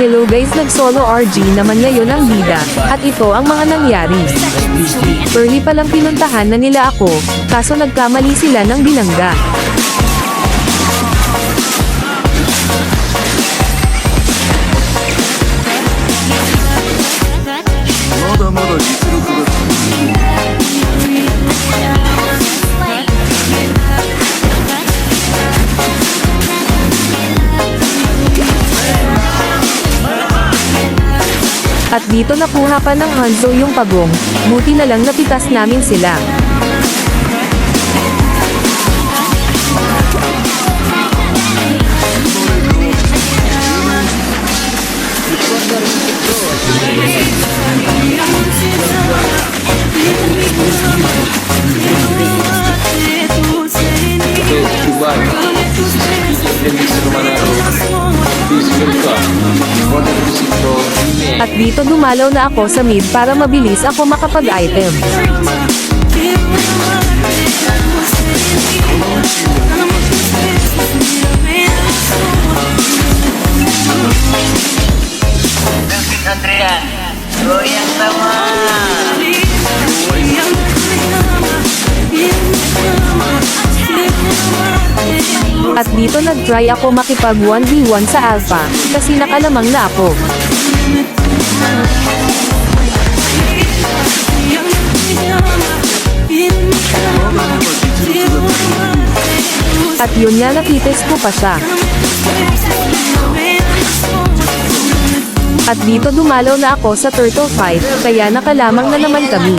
Hello guys, nag-solo RG naman ngayon ang bida, at ito ang mga nangyari. Early palang pinuntahan na nila ako, kaso nagkamali sila ng binangga. At dito nakuha pa ng Hanzo yung pagong, buti na lang napitas namin sila. At dito dumalaw na ako sa mid para mabilis ako makapag-item. Adrian, goyang sama. At dito nag-try ako makipag 1v1 sa Alpha, kasi nakalamang na ako. At yun nga, nakitis ko pa siya. At dito dumalaw na ako sa turtle fight, kaya nakalamang na naman kami.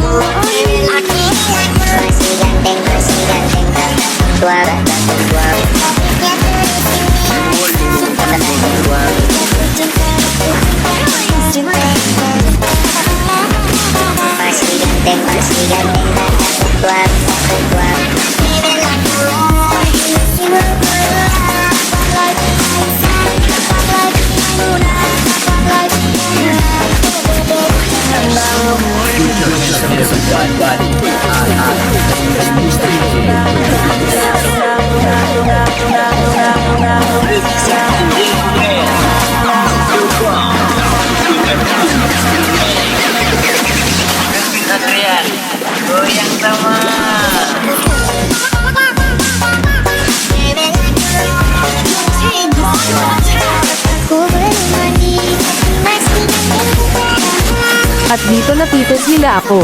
Adrian, goyang sama. At dito napitis nila ako.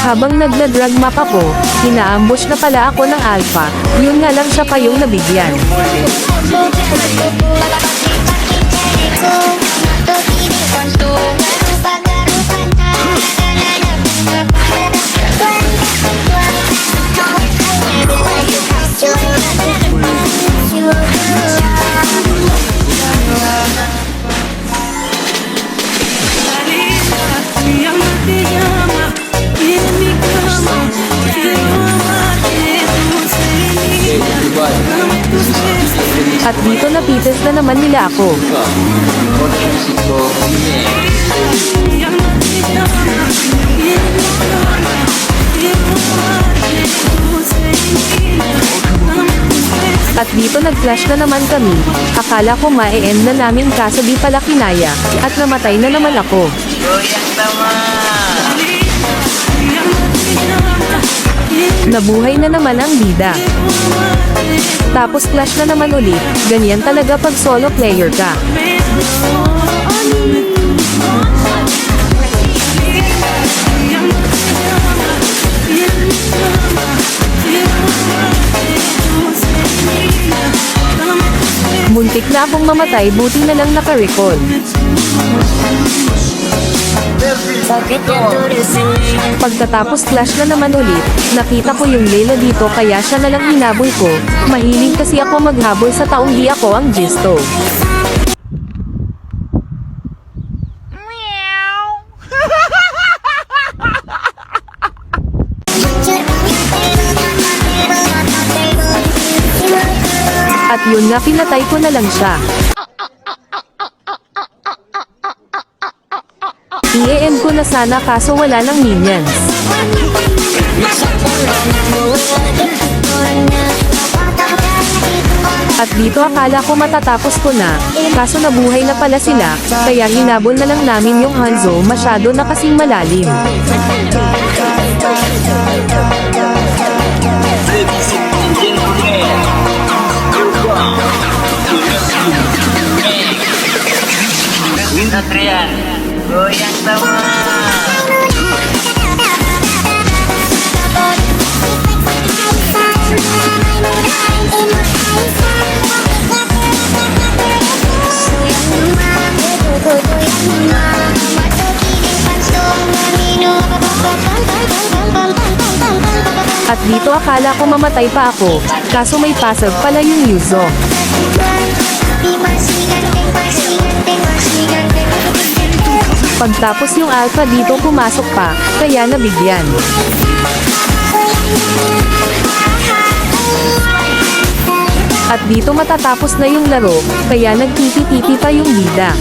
Habang nagla-drag map ako, hina-ambush na pala ako ng Alpha, yun nga lang siya pa yung nabigyan. At dito napitis na naman nila ako. At dito nag-flash na naman kami. Akala ko ma-end na namin kaso di pala kinaya, at namatay na naman ako. Goyang sama. Nabuhay na naman ang bida. Tapos clash na naman ulit, ganyan talaga pag solo player ka. Muntik na akong mamatay, buti na lang naka-recall. Pagkatapos clash na naman ulit, nakita ko yung Layla dito kaya siya nalang hinabol ko. Mahilig kasi ako maghabol sa taong di ako ang Gisto. At yun nga, pinatay ko na lang siya. I-end ko na sana kaso wala ng minions. At dito akala ko matatapos ko na, kaso nabuhay na pala sila, kaya hinabol na lang namin yung Hanzo masyado na kasing malalim. Ladies and gentlemen, welcome to Erwin Adrian, goyang tama. At dito akala ko mamatay pa ako, kaso may pasag pala yung Yuzo. Pagtapos yung Alpha dito pumasok pa, kaya nabigyan. At dito matatapos na yung laro, kaya nagtiti-titi pa yung bida.